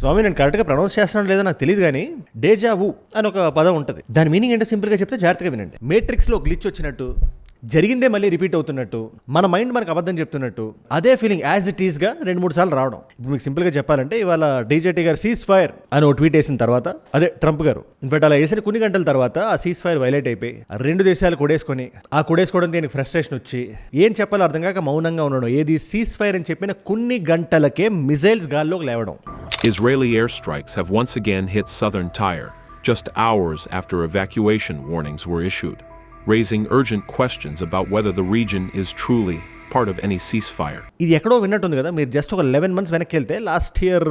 స్వామి నేను కరెక్ట్గా ప్రొనౌన్స్ చేస్తున్నాను లేదో నాకు తెలియదు కానీ డేజావు అని ఒక పదం ఉంటుంది. దాని మీనింగ్ ఏంటో సింపుల్గా చెప్తే జాగ్రత్తగా వినండి. మేట్రిక్స్లో గ్లిచ్ వచ్చినట్టు, జరిగిందే మళ్ళీ రిపీట్ అవుతున్నట్టు, మన మైండ్ మనకు అబద్ధం చెప్తున్నట్టు, అదే ఫీలింగ్ యాజ్ ఇట్ ఈస్గా 2-3 సార్లు రావడం. ఇప్పుడు మీకు సింపుల్గా చెప్పాలంటే ఇవాళ డీజేటీ గారు సీజ్ ఫైర్ అని ఒక ట్వీట్ వేసిన తర్వాత, అదే ట్రంప్ గారు ఇన్ఫాక్ట్ అలా వేసిన కొన్ని గంటల తర్వాత ఆ సీజ్ ఫైర్ వైలేట్ అయిపోయి 2 దేశాలు కొడేసుకొని ఆ కొడేసుకోవడం దీనికి ఫ్రస్ట్రేషన్ వచ్చి ఏం చెప్పాలో అర్థం కాక మౌనంగా ఉండడం. ఏది సీజ్ ఫైర్ అని చెప్పిన కొన్ని గంటలకే మిజైల్స్ గాల్లోకి లేవడం. Israeli airstrikes have once again hit southern Tyre, just hours after evacuation warnings were issued, raising urgent questions about whether the region is truly part of any ceasefire. ఇది ఎక్కడో విన్నట్టుంది కదా. మీరు జస్ట్ ఒక 11 months వెనక్కి వెళ్తే last year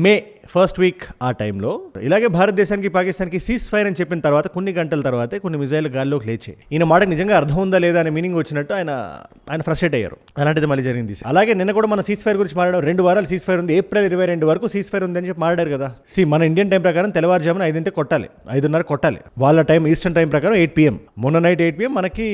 May first week ఆ టైంలో ఇలాగే భారతదేశానికి పాకిస్తాన్కి సీజ్ ఫైర్ అని చెప్పిన తర్వాత కొన్ని గంటల తర్వాతే కొన్ని మిజైల్ గాల్లోకి లేచాయి. ఈయన మాటకి నిజంగా అర్థం ఉందా లేదా అనే మీనింగ్ వచ్చినట్టు ఆయన ఫ్రస్ట్రేట్ అయ్యారు. అలాంటిది మళ్ళీ జరిగింది. అలాగే నిన్న కూడా మన సీజ్ ఫైర్ గురించి మాట్లాడారు. 2 వారాలు సీజ్ ఫైర్ ఉంది, ఏప్రిల్ 22 వరకు సీజ్ ఫైర్ ఉంది అని చెప్పి మాట్లాడారు కదా. మన ఇండియన్ టైం ప్రకారం తెల్లవారుజామున 5 కొట్టాలి, 5:30 కొట్టాలి. వాళ్ళ టైం ఈస్టర్న్ టైం ప్రకారం 8 PM, మొన్న నైట్ 8 PM, మనకి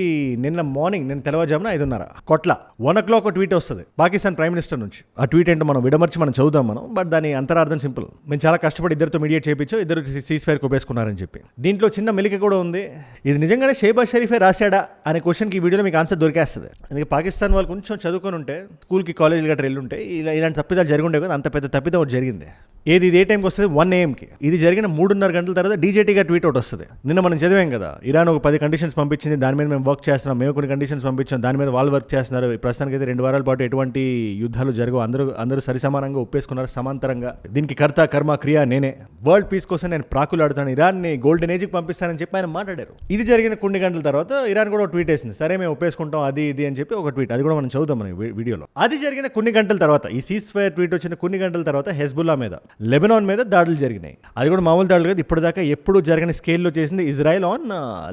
నిన్న మార్నింగ్ నిన్న తెల్లవారుజామున 5:30 కొట్ల 1 o'clock ఒక ట్వీట్ వస్తుంది పాకిస్తాన్ ప్రైమ్ మినిస్టర్ నుంచి. ఆ ట్వీట్ ఏంటో మనం విడమర్చి మనం చదువుదాం మనం. బట్ దాని అంతరార్థం సింపుల్. మేము చాలా కష్టపడి ఇద్దరితో మీడియేట్ చేయించు, ఇద్దరు సీజ్ ఫైర్ కొప్పేసుకున్నారని చెప్పి. దీంట్లో చిన్న మెలిక కూడా ఉంది. ఇది నిజంగానే షేబాజ్ షరీఫే రాశాడా అనే క్వశ్చన్కి ఈ వీడియోలో మీకు ఆన్సర్ దొరికేస్తుంది. అందుకే పాకిస్తాన్ వాళ్ళు కొంచెం చదువుకొని ఉంటే, స్కూల్కి కాలేజీలు గట్రా వెళ్ళి ఉంటే ఇలాంటి తప్పిదాలు జరిగి ఉండే కదా. అంత పెద్ద తప్పిదం ఒకటి జరిగింది. ఏది ఏ టైంకి వస్తుంది? 1 AM ఇది జరిగిన 3:30 గంటల తర్వాత డీజేటీగా ట్వీట్ అవుట్ వస్తుంది. నిన్న మనం చదివాం కదా, ఇరాన్ ఒక 10 కండిషన్స్ పంపించింది, దాని మీద మేము వర్క్ చేస్తున్నాం, మేము కొన్ని కండిషన్స్ పంపించాం, దాని మీద వాళ్ళు వర్క్ చేస్తున్నారు. ప్రస్తుతానికి అయితే 2 వారాల పాటు ఎటువంటి యుద్ధాలు జరగవు, అందరూ సరిసమానంగా ఒప్పేసుకున్నారు సమాంతరంగా. దీనికి కర్త కర్మ క్రియ నేనే, వరల్డ్ పీస్ కోసం నేను ప్రాకులాడుతాను, ఇరాన్ని గోల్డెన్ ఏజ్కి పంపిస్తానని చెప్పి ఆయన మాట్లాడారు. ఇది జరిగిన కొన్ని గంటల తర్వాత ఇరాన్ కూడా ఒక ట్వీట్ వేసింది, సరే మేము ఒప్పేసుకుంటాం అది ఇది అని చెప్పి ఒక ట్వీట్. అది కూడా మనం చదువుతాం మన వీడియోలో. అది జరిగిన కొన్ని గంటల తర్వాత, ఈ సీజ్ ఫైర్ ట్వీట్ వచ్చిన కొన్ని గంటల తర్వాత హెజ్బుల్లా మీద, లెబనాన్ మీద దాడులు జరిగినాయి. అది కూడా మామూలు దాడులు కాదు, ఇప్పటిదాకా ఎప్పుడు జరిగిన స్కేల్లో చేసింది ఇజ్రాయెల్ ఆన్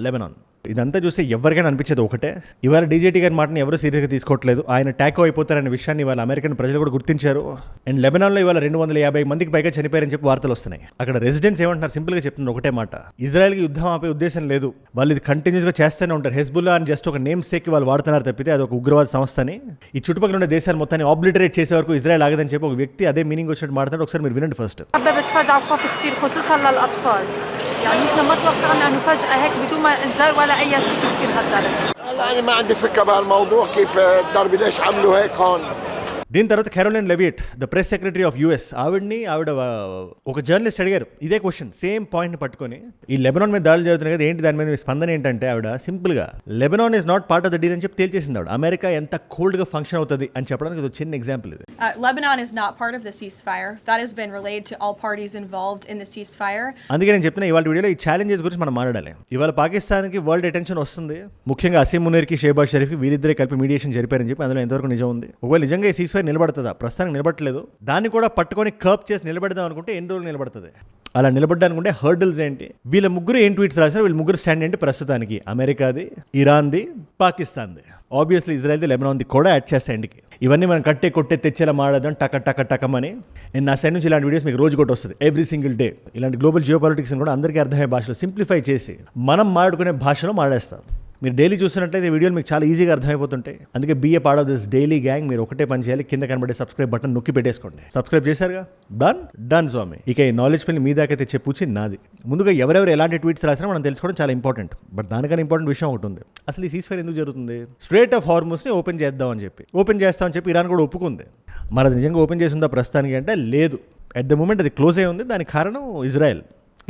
లెబనాన్. ఇదంతా చూస్తే ఎవరికైనా అనిపించేది ఒకటే, ఇవాళ డీజేటీ గారి మాటని ఎవరు సీరియస్గా తీసుకోవట్లేదు. ఆయన టాకో అయిపోతారనే విషయాన్ని ఇవాళ అమెరికన్ ప్రజలు కూడా గుర్తించారు. అండ్ లెబనాన్లో ఇవాళ 250 మందికి పైగా చనిపోయారని చెప్పి వార్తలు వస్తున్నాయి. అక్కడ రెసిడెంట్స్ ఏమంటున్నారు? సింపుల్గా చెప్తున్నారు ఒకటే మాట, ఇజ్రాయెల్కి యుద్ధం ఆపే ఉద్దేశం లేదు, వాళ్ళు ఇది కంటిన్యూస్గా చేస్తూనే ఉంటారు. హెజ్బుల్లా అని జస్ట్ ఒక నేమ్ సేక్ వాళ్ళు వాడుతున్నారు తప్పితే అది ఒక ఉగ్రవాద సంస్థని. ఈ చుట్టుపక్కల ఉండే దేశాలు మొత్తాన్ని ఆబ్లిటరేట్ చేసే వరకు ఇజ్రాయెల్ ఆగదని చెప్పి ఒక వ్యక్తి అదే మీనింగ్ వచ్చినట్టు మాట్లాడు. ఒకసారి మీరు వినండి ఫస్ట్. يعني احنا ما توقعنا انه فجأة هيك بدون ما انذار ولا اي شيء يصير هالدرجة. لا انا ما عندي فكرة بهالموضوع كيف الضرب ليش عملوا هيك هون. దీని తర్వాత Karoline Leavitt, the press secretary of US, ఆవిడ ఒక జర్నలిస్ట్ అడిగారు ఇదే క్వశ్చన్, సేమ్ పాయింట్ని పట్టుకొని, ఈ లెబనాన్ మీద దాడులు జరుగుతున్నాయి కదా ఏంటి దాని మీద మీ స్పందన ఏంటంటే, ఆవిడ సింపుల్గా Lebanon is not part of the deal అని చెప్పి తేల్చేసింది. ఆవిడ అమెరికా ఎంత కోల్డ్గా ఫంక్షన్ అవుతుంది అని చెప్పడానికి ఇది చిన్న ఎగ్జాంపుల్. ఇది Lebanon is not part of the ceasefire. That has been relayed to all parties involved in the ceasefire. అందుకే నేను చెప్తున్నా ఇవాళ వీడియోలో ఈ ఛాలెంజెస్ గురించి మనం మాట్లాడాలి. ఇవాళ పాకిస్తాన్కి వరల్డ్ అటెన్షన్ వస్తుంది, ముఖ్యంగా అసీం మునీర్కి షేబాజ్ షరీఫ్కి, వీళ్ళిద్దరే కలిపి మీడియేషన్ జరిపారని చెప్పి. అందులో ఎంతవరకు నిజం ఉంది? ఒకవేళ నిజంగా ఈ సీజ్ ఫైర్ నిలబడుతుందా? ప్రస్తుతానికి నిలబడట్లేదు. దాన్ని కూడా పట్టుకొని కర్బ్ చేసి నిలబెడదాం అనుకుంటే ఎన్ని రోజులు నిలబడుతుంది? అలా నిలబడ్డానుకుంటే హర్డిల్స్ ఏంటి? వీళ్ళ ముగ్గురు ఏం ట్వీట్స్ రాశారు? వీళ్ళ ముగ్గురు స్టాండ్ ఏంటి ప్రస్తుతానికి? అమెరికాది, ఇరాన్ది, పాకిస్తాన్ది, ఆబ్వియస్లీ ఇజ్రాయెల్ది, లెబనాన్ది కూడా యాడ్ చేస్తా ఎండ్కి. ఇవన్నీ మనం కొట్టే తెచ్చేలా మాడదాం టకమని. నా సైడ్ నుంచి ఇలాంటి వీడియోస్ మీకు రోజు కూడా వస్తుంది, ఎవ్రీ సింగిల్ డే. ఇలాంటి గ్లోబల్ జియో పాలిటిక్స్ కూడా అందరికీ అర్థమయ్యే భాషలో సింప్లిఫై చేసి మనం మాట్లాడుకునే భాషలో మాడేస్తాం. మీరు డైలీ చూస్తున్నట్లయితే వీడియోలు మీకు చాలా ఈజీగా అర్థమైపోతుంటాయి. అందుకే be a part of this daily gang. మీరు ఒకటే పని చేయాలి, కింద కనబడే సబ్స్క్రైబ్ బటన్ నొక్కి పెట్టేసుకోండి. సబ్స్క్రైబ్ చేశారుగా, డన్ స్వామి. ఇక ఈ నాలెడ్జ్ పని మీ దాకా తెచ్చే పూచి నాది. ముందుగా ఎవరెవరు ఎలాంటి ట్వీట్స్ రాసినా మనం తెలుసుకోవడం చాలా ఇంపార్టెంట్. బట్ దానికన్నా ఇంపార్టెంట్ విషయం ఒకటి ఉంది. అసలు ఈ సీజ్ ఫైర్ ఎందుకు జరుగుతుంది? స్ట్రేట్ ఆఫ్ హార్మూస్ని ఓపెన్ చేస్తామని చెప్పి ఇరాన్ కూడా ఒప్పుకుంది. మరి అది నిజంగా ఓపెన్ చేసి ఉందా ప్రస్తుతానికి అంటే లేదు. అట్ ద మూమెంట్ అది క్లోజ్ అయి ఉంది. దానికి కారణం ఇజ్రాయెల్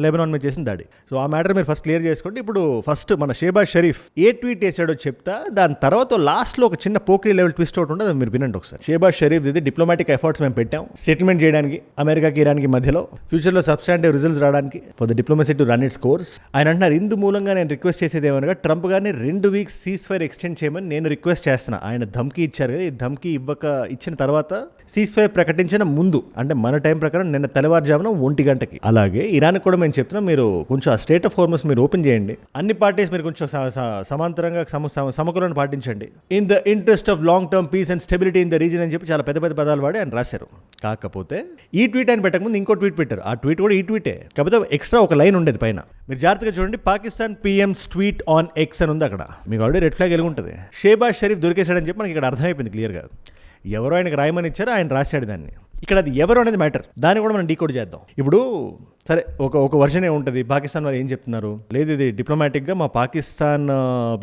లెబనాన్ మీద చేసిన దాడి. సో ఆ మ్యాటర్ మీరు ఫస్ట్ క్లియర్ చేసుకోండి. ఇప్పుడు ఫస్ట్ మన షేబాజ్ షరీఫ్ ఏ ట్వీట్ వేసాడో చెప్తా, దాని తర్వాత లాస్ట్లో ఒక చిన్న పోక్రీ లెవెల్ ట్విస్ట్ అవుట్ ఉంటుంది, మీరు వినండి ఒకసారి. షేబాజ్ షరీఫ్ ఇది డిప్లొమాటిక్ ఎఫర్ట్స్ మేము పెట్టాం సెటిల్మెంట్ చేయడానికి అమెరికాకి ఇరాన్కి మధ్యలో, ఫ్యూచర్లో సబ్స్టాంటివ్ రిజల్ట్స్ రావడానికి, for the diplomacy to run it's course. ఆయన అంటున్నారు, ఇందు మూలంగా నేను రిక్వెస్ట్ చేసేది ఏమనగా ట్రంప్ గారిని 2 weeks సీజ్ ఫైర్ ఎక్స్టెండ్ చేయమని నేను రిక్వెస్ట్ చేస్తున్నా. ఆయన ధమ్కీ ఇచ్చారు కదా, ఈ ధమ్కీ ఇచ్చిన తర్వాత సీజ్ ఫైర్ ప్రకటించిన ముందు, అంటే మన టైం ప్రకారం నిన్న తెల్లవారుజామున 1 గంటకి. అలాగే ఇరాన్ కూడా మేము చెప్తున్నాం, మీరు కొంచెం ఆ స్టేట్ ఆఫ్ హార్మస్ మీరు ఓపెన్ చేయండి. అన్ని పార్టీస్ మీరు కొంచెం సమాంతరంగా సమకూలను పాటించండి. In the interest of long term peace and stability in the region అని చెప్పి చాలా పెద్ద పదాలు వాడి ఆయన రాశారు. కాకపోతే ఈ ట్వీట్ ఆయన పెట్టకముందు ఇంకో ట్వీట్ పెట్టారు. ఆ ట్వీట్ కూడా ఈ ట్వీటే, కాకపోతే ఎక్స్ట్రా ఒక లైన్ ఉండేది పైన. మీరు జాగ్రత్తగా చూడండి, Pakistan PM's tweet on X అని ఉంది. అక్కడ మీకు ఆల్రెడీ రెడ్ ఫ్లాగ్ వెలుగుంటుంది. షేబాజ్ షరీఫ్ దొరికేశాడని చెప్పి మనకి ఇక్కడ అర్థమైపోయింది క్లియర్గా. ఎవరో ఆయనకు రాయమని ఇచ్చారో ఆయన రాశాడు దాన్ని. ఇక్కడ అది ఎవరు అనేది మ్యాటర్, దాన్ని కూడా మనం డీకోడ్ చేద్దాం. ఇప్పుడు సరే ఒక వర్షనే ఉంటుంది, పాకిస్తాన్ వాళ్ళు ఏం చెప్తున్నారు, లేదు ఇది డిప్లొమాటిక్గా మా పాకిస్తాన్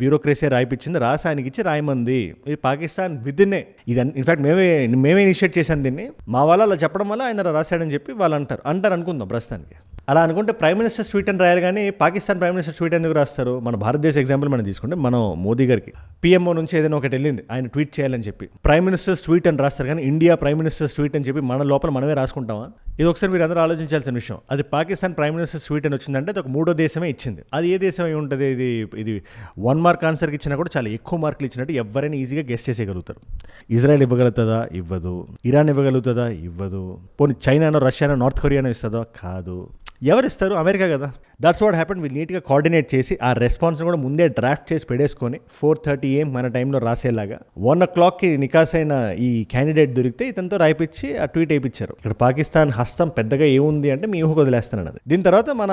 బ్యూరోక్రసీ రాయిపించింది, రాసి ఆయనకి ఇచ్చి రాయమంది, ఇది పాకిస్తాన్ విదిన్నే, ఇది ఇన్ఫాక్ట్ మేమే ఇనిషియేట్ చేశాను దీన్ని, మా వాళ్ళు అలా చెప్పడం వల్ల ఆయన రాశాడని చెప్పి వాళ్ళు అంటారు అనుకుందాం ప్రస్తుతానికి. అలా అనుకుంటే ప్రైమ్ మినిస్టర్ ట్వీట్ అని రాయాలి, కానీ పాకిస్తాన్ ప్రైమ్ మినిస్టర్ ట్వీట్ ఎందుకు రాస్తారు? మన భారతదేశ ఎగ్జాంపుల్ మనం తీసుకుంటే, మనం మోదీ గారికి పిఎంఓ నుంచి ఏదైనా ఒకటి వెళ్ళింది ఆయన ట్వీట్ చేయాలని చెప్పి, ప్రైమ్ మినిస్టర్స్ ట్వీట్ అని రాస్తారు, కానీ ఇండియా ప్రైమ్ మినిస్టర్స్ ట్వీట్ అని చెప్పి మన లోపల మనమే రాసుకుంటామా? ఇది ఒకసారి మీరు అందరూ ఆలోచించాల్సిన విషయం. అది పాకిస్తాన్ ప్రైమ్ మినిస్టర్స్ ట్వీట్ అని వచ్చిందంటే అది ఒక మూడో దేశమే ఇచ్చింది. అది ఏ దేశం అయి ఉంటుంది? ఇది 1 మార్క్ ఆన్సర్కి ఇచ్చినా కూడా చాలా ఎక్కువ మార్కులు ఇచ్చినట్టు ఎవరైనా ఈజీగా గెస్ చేసేయగలుగుతారు. ఇజ్రాయెల్ ఇవ్వగలుగుతుందా? ఇవ్వదు. ఇరాన్ ఇవ్వగలుగుతుందా? ఇవ్వదు. పోనీ చైనానో రష్యానో నార్త్ కొరియానో ఇస్తుందో? కాదు. ఎవరు ఇస్తారు? అమెరికా కదా. That's what happened. వీళ్ళు నీట్గా కోఆర్డినేట్ చేసి ఆ రెస్పాన్స్ని కూడా ముందే డ్రాఫ్ట్ చేసి పెడేసుకొని 4:30 AM మన టైంలో రాసేలాగా 1 o'clockకి నికాసైన ఈ క్యాండిడేట్ దొరికితే ఇతనితో రాయిపించి ఆ ట్వీట్ వేయించారు. ఇక్కడ పాకిస్తాన్ హస్తం పెద్దగా ఏముంది అంటే మీ ఊహకు వదిలేస్తాను అది. దీని తర్వాత మన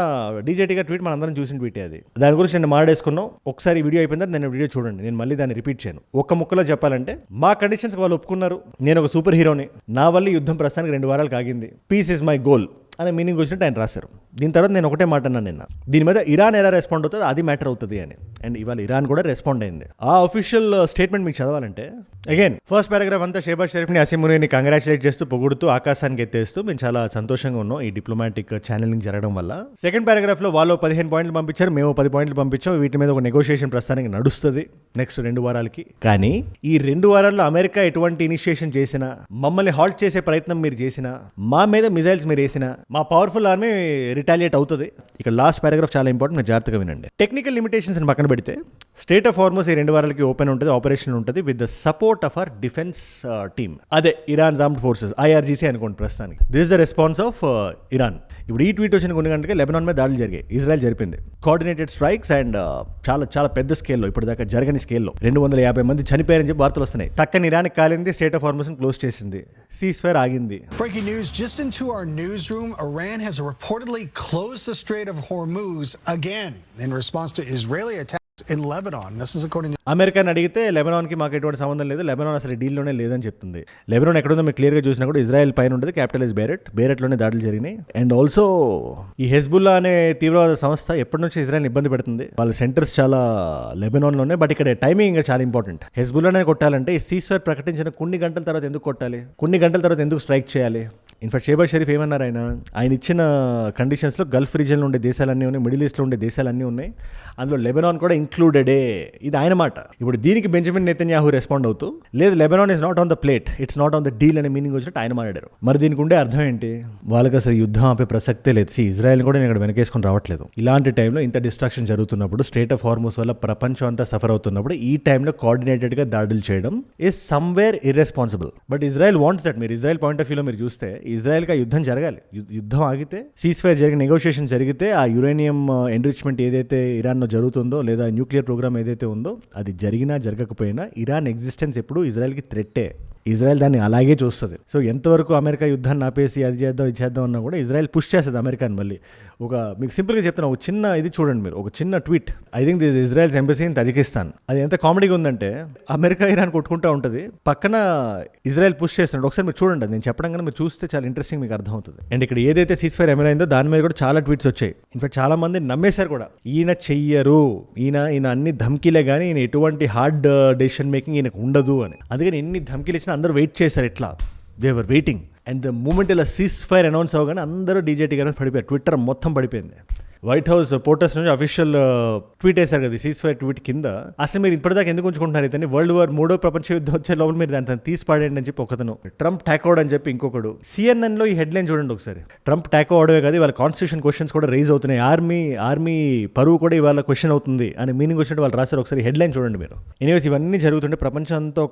డీజేటీ గారి ట్వీట్ మనందరం చూసిన ట్వీటే అది. దాని గురించి నేను మాట్లాడేసుకున్నాం. ఒకసారి వీడియో అయిపోయిందా నేను వీడియో చూడండి, నేను మళ్ళీ దాన్ని రిపీట్ చేయను. ఒక్క ముక్కలో చెప్పాలంటే, మా కండిషన్స్ వాళ్ళు ఒప్పుకున్నారు, నేను ఒక సూపర్ హీరోని, నా వల్ల యుద్ధం ప్రస్తుతానికి 2 వారాలు కాగింది, పీస్ ఇస్ మై గోల్ అనే మీనింగ్ వచ్చినట్టు ఆయన రాశారు. దీని తర్వాత నేను ఒకటే మాట అన్నాను నిన్న, దీని మీద ఇరాన్ ఎలా రెస్పాండ్ అవుతుంది అది మ్యాటర్ అవుతుంది అని. అండ్ ఇవాళ ఇరాన్ కూడా రెస్పాండ్ అయింది. ఆ అఫీషియల్ స్టేట్మెంట్ మీకు చదవాలంటే, అగైన్ ఫస్ట్ పారాగ్రాఫ్ అంతా షేబాజ్ షరీఫ్ని, అసీం మునీర్ని కంగ్రాచులేట్ చేస్తూ, పొగుడుతూ, ఆకాశానికి ఎత్తేస్తూ మేము చాలా సంతోషంగా ఉన్నాం ఈ డిప్లొమాటిక్ ఛానలింగ్ జరగడం వల్ల. సెకండ్ పారాగ్రాఫ్లో వాళ్ళు 15 పాయింట్లు పంపించారు, మేము 10 పాయింట్లు పంపించాం, వీటి మీద ఒక నెగోషియేషన్ ప్రస్తుతానికి నడుస్తుంది నెక్స్ట్ 2 వారాలకి. కానీ ఈ 2 వారాల్లో అమెరికా ఎటువంటి ఇనిషియేషన్ చేసినా, మమ్మల్ని హాల్ట్ చేసే ప్రయత్నం మీరు చేసినా, మా మీద మిజైల్స్ మీరు వేసినా, మా పవర్ఫుల్ ఆర్మీ రిటాలియేట్ అవుతుంది. ఇక్కడ లాస్ట్ పారాగ్రాఫ్ చాలా ఇంపార్టెంట్, మీరు జాగ్రత్తగా వినండి. టెక్నికల్ లిమిటేషన్స్ పక్కన పెడితే స్టేట్ ఆఫ్ హార్మస్ ఈ 2 వారాలకి ఓపెన్ ఉంటుంది, ఆపరేషన్ ఉంటుంది with the support of our defence team. అదే ఇరాన్ ఆర్మ్డ్ ఫోర్సెస్, IRGC అనుకోండి ప్రస్తుతానికి. This is the response of Iran. ఇప్పుడు ఈ ట్వీట్ వచ్చిన కొన్ని గంటలకి లెబనాన్ మీద దాడులు జరిగాయి, ఇజ్రాయెల్ జరిపింది. కోఆర్డినేటెడ్ స్ట్రైక్స్ అండ్ చాలా చాలా పెద్ద స్కేల్లో, ఇప్పటిదాకా జరగని స్కేల్లో 250 మంది చనిపోయారని చెప్పి వార్తలు వస్తున్నాయి. టక్కని ఇరాన్కి కాలింది, స్టేట్ ఆఫ్ హార్మస్ క్లోజ్ చేసింది, సీజ్ ఫైర్ ఆగింది. Breaking news just into our newsroom. Iran has reportedly closed the Strait of Hormuz again in response to Israeli attacks in Lebanon. This is according to అమెరికాని అడిగితే లెబనాన్కి మాకు ఎటువంటి సంబంధం లేదు, Lebanon అసలు డీల్లోనే లేదని చెప్తుంది. లెబనాన్ ఎక్కడుందో మీకు క్లియర్గా చూసినా కూడా ఇజ్రాయెల్ పైన ఉంటుంది, క్యాపిటల్ ఇస్ బేరెట్లోనే దాడులు జరిగినాయి. అండ్ ఆల్సో ఈ హెజ్బుల్లా అనే తీవ్రవాద సంస్థ ఎప్పటి నుంచి ఇజ్రాయెల్ ఇబ్బంది పెడుతుంది. వాళ్ళ సెంటర్స్ చాలా లెబనాన్లోనే. బట్ ఇక్కడ టైమింగ్ ఇంకా చాలా ఇంపార్టెంట్. హెజ్బుల్లానే కొట్టాలంటే ఈ సీజ్ ఫైర్ ప్రకటించిన కొన్ని గంటల తర్వాత ఎందుకు కొట్టాలి, కొన్ని గంటల తర్వాత ఎందుకు స్ట్రైక్ చేయాలి? ఇన్ఫాక్ట్ షేబాజ్ షరీఫ్ ఏమన్నారు, ఆయన ఇచ్చిన కండిషన్స్లో గల్ఫ్ రీజియన్లో ఉండే దేశాలన్నీ ఉన్నాయి, మిడిల్ ఈస్ట్లో ఉండే దేశాలన్నీ ఉన్నాయి, అందులో లెబనాన్ కూడా ఇంక్లూడెడే. ఇది ఆయన మాట. ఇప్పుడు దీనికి బెంజమిన్ నెతన్యాహు రెస్పాండ్ అవుతూ, లేదు Lebanon is not on the plate, it's not on the deal అనే మీనింగ్ వచ్చినట్టు ఆయన మాట్లాడారు. మరి దీనికి ఉండే అర్థం ఏంటి? వాళ్ళకి అసలు యుద్ధం ఆపే ప్రసక్తే లేదు. ఇజ్రాయెల్ కూడా నేను ఇక్కడ వెనకేసుకొని రావట్లేదు. ఇలాంటి టైంలో ఇంత డిస్ట్రాక్షన్ జరుగుతున్నప్పుడు, స్ట్రేట్ ఆఫ్ హార్మస్ వల్ల ప్రపంచం అంతా సఫర్ అవుతున్నప్పుడు, ఈ టైంలో కోఆర్డినేటెడ్గా దాడులు చేయడం is somewhere irresponsible. But Israel wants that. మీరు ఇజ్రాయెల్ పాయింట్ ఆఫ్ వ్యూలో మీరు చూస్తే, ఇజ్రాయెల్కి ఆ యుద్ధం జరగాలి. యుద్ధం ఆగితే, సీజ్ ఫైర్ జరిగిన నెగోషియేషన్ జరిగితే, ఆ యురేనియం ఎన్రిచ్మెంట్ ఏదైతే ఇరాన్లో జరుగుతుందో, లేదా న్యూక్లియర్ ప్రోగ్రామ్ ఏదైతే ఉందో, అది జరిగినా జరగకపోయినా ఇరాన్ ఎగ్జిస్టెన్స్ ఎప్పుడు ఇజ్రాయెల్కి థ్రెట్టే. ఇజ్రాయెల్ దాన్ని అలాగే చూస్తుంది. సో ఎంతవరకు అమెరికా యుద్ధాన్ని ఆపేసి అది చేద్దాం ఇది చేద్దాం అన్నా కూడా ఇజ్రాయెల్ పుష్ చేస్తుంది అమెరికాని. మళ్ళీ మీకు సింపుల్గా చెప్తాను, ఒక చిన్న ఇది చూడండి మీరు, ఒక చిన్న tweet. I think this Israel's embassy in Tajikistan. అది ఎంత కామెడీగా ఉందంటే, అమెరికా ఇరాన్ కొట్టుకుంటూ ఉంటుంది, పక్కన ఇజ్రాయెల్ పుష్ చేస్తున్నాడు. ఒకసారి మీరు చూడండి, నేను చెప్పడం కానీ మీరు చూస్తే చాలా ఇంట్రెస్టింగ్ మీకు అర్థమవుతుంది. అండ్ ఇక్కడ ఏదైతే సీజ్ ఫైర్ ఎమరైందో దాని మీద కూడా చాలా ట్వీట్స్ వచ్చాయి. ఇన్ఫాక్ట్ చాలా మంది నమ్మేశారు కూడా, ఈయన చెయ్యరు, ఈయన అన్ని ధమ్కీలే కానీ ఈయన ఎటువంటి హార్డ్ డెసిషన్ మేకింగ్ ఈయనకు ఉండదు అని. అందుకని ఎన్ని ధమ్కీలు ఇచ్చినా అందరూ వెయిట్ చేశారు. ఎట్లా they were waiting. And the moment ఇలా సీజ్ ఫైర్ అనౌన్స్ అవ్వగానే అందరూ డీజేటీ గారు పడిపోయారు. ట్విట్టర్ మొత్తం పడిపోయింది. వైట్ హౌస్ పోర్టర్స్ నుంచి అఫీషియల్ ట్వీట్ వేశారు కదా సీజ్ ఫైర్ ట్వీట్ కింద, అసలు మీరు ఇప్పటిదాకా ఎందుకు ఉంచుకుంటున్నారు ఇతన్ని, వరల్డ్ వార్ 3వ ప్రపంచ యుద్ధం వచ్చే లోపల మీరు దాన్ని తీసి పాడేయండి అని చెప్పి ఒకతను, ట్రంప్ టాకోడ్ అని చెప్పి ఇంకొకడు. CNN లో ఈ హెడ్లైన్ చూడండి ఒకసారి. ట్రంప్ టాకో అవడమే కాదు, ఇవాళ కాన్స్టిట్యూషన్ క్వశ్చన్స్ కూడా రైజ్ అవుతున్నాయి, ఆర్మీ పరువు కూడా ఇవాళ క్వశ్చన్ అవుతుంది అని మీనింగ్ వచ్చినట్టు వాళ్ళు రాశారు. ఒకసారి హెడ్లైన్ చూడండి మీరు. ఎనీవేస్ ఇవన్నీ జరుగుతుంటే ప్రపంచం అంతా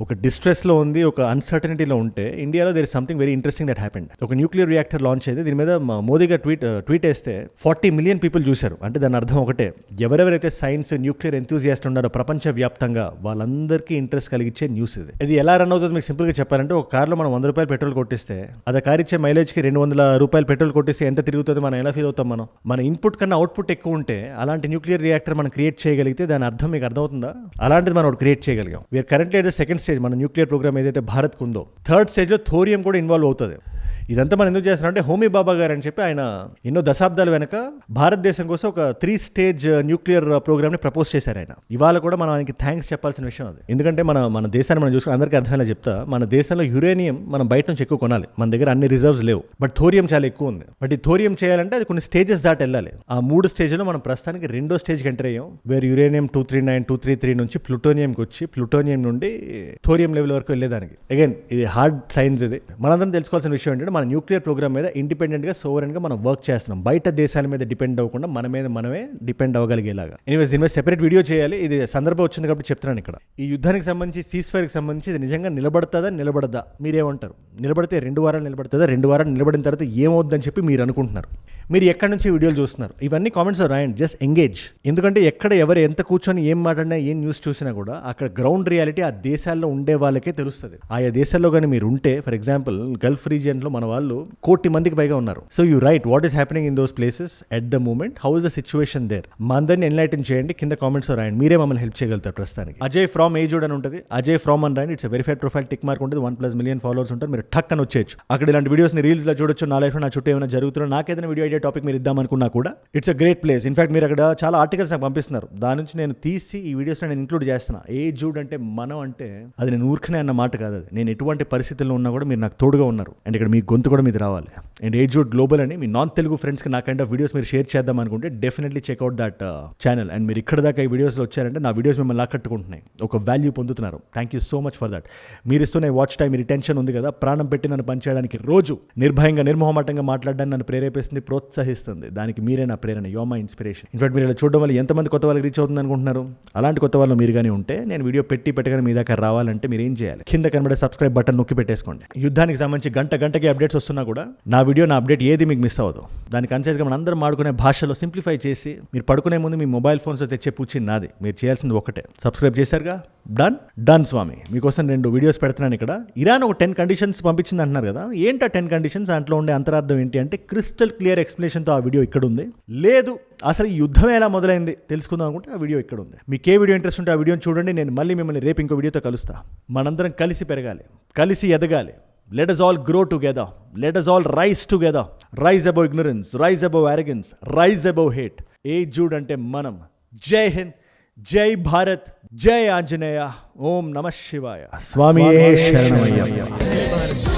ఒక డిస్ట్రెస్లో ఉంది, ఒక అన్సర్టనిటీలో ఉంటే, ఇండియాలో there is something very interesting that happened. ఒక న్యూక్లియర్ రియాక్టర్ లాంచ్ అయితే దీని మీద మోదీ గారు ట్వీట్ వేస్తే 40 మిలియన్ పీపుల్ చూశారు. అంటే దాని అర్థం ఒకటే, ఎవరెవరైతే సైన్స్ న్యూక్లియర్ ఎంతూజియాస్ట్ ఉన్నారో ప్రపంచ వ్యాప్తంగా వాళ్ళందరికీ ఇంట్రెస్ట్ కలిగించే న్యూస్ ఇది. ఇది ఎలా రన్ అవుతుంది మీకు సింపుల్గా చెప్పాలంటే, ఒక కార్లో మనం 100 రూపాయలు పెట్రోల్ కొట్టిస్తే అది కార్ ఇచ్చే మైలేజ్కి 200 రూపాయలు పెట్రోల్ కొట్టిస్తే ఎంత తిరుగుతుంది, మనం ఎలా ఫీల్ అవుతాం? మన ఇన్పుట్ కన్నా అవుట్పుట్ ఎక్కువ ఉంటే అలాంటి న్యూక్లియర్ రియాక్టర్ మనం క్రియేట్ చేయగలిగితే దాని అర్థం మీకు అర్థమవుతుందా? అలాంటిది మనం క్రియేట్ చేయగలిగాం. We're currently at the second stage stage మన న్యూక్లియర్ ప్రోగ్రామ్ ఏదైతే భారత్కు ఉందో థర్డ్ స్టేజ్లో థోరియం కూడా ఇన్వాల్వ్ అవుతుంది. ఇదంతా మనం ఎందుకు చేస్తున్నారంటే హోమీ బాబా గారు అని చెప్పి ఆయన ఎన్నో దశాబ్దాల వెనక భారతదేశం కోసం ఒక 3 స్టేజ్ న్యూక్లియర్ ప్రోగ్రామ్ని ప్రపోజ్ చేశారు ఆయన. ఇవాళ కూడా మనం ఆయనకి థ్యాంక్స్ చెప్పాల్సిన విషయం అది. ఎందుకంటే మన దేశాన్ని మనం చూసుకుని అందరికీ అర్థమయ్యేలా చెప్తా, మన దేశంలో యురేనియం మనం బయట నుంచి ఎక్కువ కొనాలి, మన దగ్గర అన్ని రిజర్వ్స్ లేవు, బట్ థోరియం చాలా ఎక్కువ ఉంది. బట్ ఈ థోరియం చేయాలంటే అది కొన్ని స్టేజెస్ దాటి వెళ్ళాలి. ఆ 3 స్టేజ్లో మనం ప్రస్తుతానికి 2వ స్టేజ్కి ఎంటర్ అయ్యాం, వేర్ యురేనియం 239, 233 నుంచి ప్లూటోనియంకి వచ్చి ప్లూటోనియం నుండి థోరియం లెవెల్ వరకు వెళ్ళేదానికి. అగైన్ ఇది హార్డ్ సైన్స్. ఇది మనందరం తెలుసుకోవాల్సిన విషయం ఏంటంటే మన న్యూక్లియర్ ప్రోగ్రామ్ మీద ఇండిపెండెంట్గా సోవరెన్గా మనం వర్క్ చేస్తున్నాం, బయట దేశాల మీద డిపెండ్ అవ్వకుండా మన మీద మనమే డిపెండ్ అవ్వగలిగేలాగా. ఎనీవేస్ దీని మీద సెపరేట్ వీడియో చేయాలి, ఇది సందర్భం వచ్చింది కాబట్టి చెప్తున్నాను. ఇక్కడ ఈ యుద్ధానికి సంబంధించి సీజ్ఫైర్కి సంబంధించి ఇది నిజంగా నిలబడదా మీరేమంటారు? నిలబడితే 2 వారాలు నిలబడుతుందా? 2 వారాలు నిలబడిన తర్వాత ఏమవుద్దని చెప్పి మీరు అనుకుంటున్నారు? మీరు ఎక్కడి నుంచి వీడియోలు చూస్తున్నారు? ఇవన్నీ కామెంట్స్ రాయండి, జస్ట్ ఎంగేజ్. ఎందుకంటే ఎక్కడ ఎవరు ఎంత కూర్చొని ఏం మాట్లాడినా ఏం న్యూస్ చూసినా కూడా అక్కడ గ్రౌండ్ రియాలిటీ ఆ దేశాల్లో ఉండే వాళ్ళకే తెలుస్తుంది. ఆయా దేశాల్లో కానీ మీరు ఉంటే, ఫర్ ఎగ్జాంపుల్ గల్ఫ్ రీజియన్లో మన వాళ్ళు 1 కోటి మందికి పైగా ఉన్నారు. So you write what is happening in those places at the moment, how is the situation there? మా అందరిని ఎన్లైటన్ చేయండి, కింద కామెంట్స్ రాయండి, మీరే మమ్మల్ని హెల్ప్ చేయగలుగుతారు. ప్రస్తుతానికి అజయ్ ఫ్రామ్ ఏజుడ్ అని ఉంటుంది, అజయ్ ఫ్రామ్ అని రాయండి, it's verified profile, tick mark ఉంటుంది, 1+ మిలియన్ ఫాలోవర్స్ ఉంటారు, మీరు టక్ అని వచ్చేయచ్చు. అక్కడ ఇలాంటి వీడియోస్ని రీల్స్లో చూడొచ్చు. నా లైఫ్లో నా చుట్టూ ఏమైనా జరుగుతున్నా, నాకేదైనా వీడియో ఐడియా టాపిక్ మీరు ఇద్దామనుకున్నా కూడా it's a great place. In fact మీరు అక్కడ చాలా ఆర్టికల్స్ నాకు పంపిస్తున్నారు, దాని నుంచి నేను తీసి ఈ వీడియోస్లో నేను ఇంక్లూడ్ చేస్తున్నా. ఏజుడ్ అంటే మనం అంటే అది నేను ఊరికనే అన్న మాట కాదు, అది నేను ఎటువంటి పరిస్థితుల్లో ఉన్నా కూడా మీరు నాకు తోడుగా ఉన్నారు, అండ్ ఇక్కడ మీ గొంతు కూడా మీది రావాలి. అండ్ ఏజుడ్ గ్లోబల్ అని మీ నాన్ తెలుగు ఫ్రెండ్స్కి నా కైండ్ ఆఫ్ వీడియోస్ మీరు షేర్ చేద్దాం అనుకుంటే definitely check out that channel. And మీరు ఇక్కడ దాకా ఈ వీడియోస్లో వచ్చారంటే నా వీడియోస్ మిమ్మల్ని ఆకట్టుకుంటున్నాయి, ఒక వాల్యూ పొందుతున్నారు. Thank you so much for that. మీరు ఇస్తున్న వాచ్ టైం, మీ టెన్షన్ ఉంది కదా, ప్రాణం పెట్టి నన్ను పనిచేయడానికి, రోజు నిర్భయంగా నిర్మోహమాటంగా మాట్లాడడానికి నన్ను ప్రేరేపిస్తుంది, ప్రోత్సహిస్తుంది. దానికి మీరే నా ప్రేరణ, you are my inspiration. In fact మీరు ఇలా చూడడం వల్ల ఎంతమంది కొత్త వాళ్ళకి రీచ్ అవుతుంది అనుకుంటున్నారు? అలాంటి కొత్త వాళ్ళు మీరు కానీ ఉంటే, నేను వీడియో పెట్టగానే మీ దాకా రావాలంటే మీరు ఏం చేయాలి? కింద కనబడే సబ్స్క్రైబ్ బటన్ నొక్కి పెట్టేసుకోండి. యుద్ధానికి సంబంధించి గంటకి అప్డేట్స్ వస్తున్నా కూడా నా వీడియో, నా అప్డేట్ ఏది మీకు మిస్ అవ్వదు. దాన్ని కన్సైజ్గా మనం అందరం ఆడుకునే భాషలో సింప్లిఫై చేసి మీరు పడుకునే ముందు మీ మొబైల్ ఫోన్స్లో తెచ్చే పూచి నాది. మీరు చేయాల్సింది ఒకటే, సబ్స్క్రైబ్ చేశారుగా, డన్ స్వామి. మీకోసం 2 వీడియోస్ పెడుతున్నాను ఇక్కడ. ఇరాన్ ఒక 10 కండిషన్స్ పంపించింది అంటున్నారు కదా, ఏంటా 10 కండిషన్స్? దాంట్లో ఉండే అంతరార్థం ఏంటి అంటే క్రిస్టల్ క్లియర్ ఎక్స్ప్లెనేషన్తో ఆ వీడియో ఇక్కడ ఉంది. లేదు అసలు ఈ యుద్ధం ఎలా మొదలైంది తెలుసుకుందాం అనుకుంటే ఆ వీడియో ఇక్కడ ఉంది. మీకు ఏ వీడియో ఇంట్రెస్ట్ ఉంటే ఆ వీడియోని చూడండి. నేను మళ్ళీ మిమ్మల్ని రేపు ఇంకో వీడియోతో కలుస్తా. మనందరం కలిసి పెరగాలి, కలిసి ఎదగాలి. Let us all grow together. Let us all rise together. Rise above ignorance, rise above arrogance, rise above hate. ఏజుడ్ అంటే మనం. జై హింద్, జై భారత్, జై ఆంజనేయ, ఓం నమః శివాయ, స్వామియే శరణమయ్యప్ప.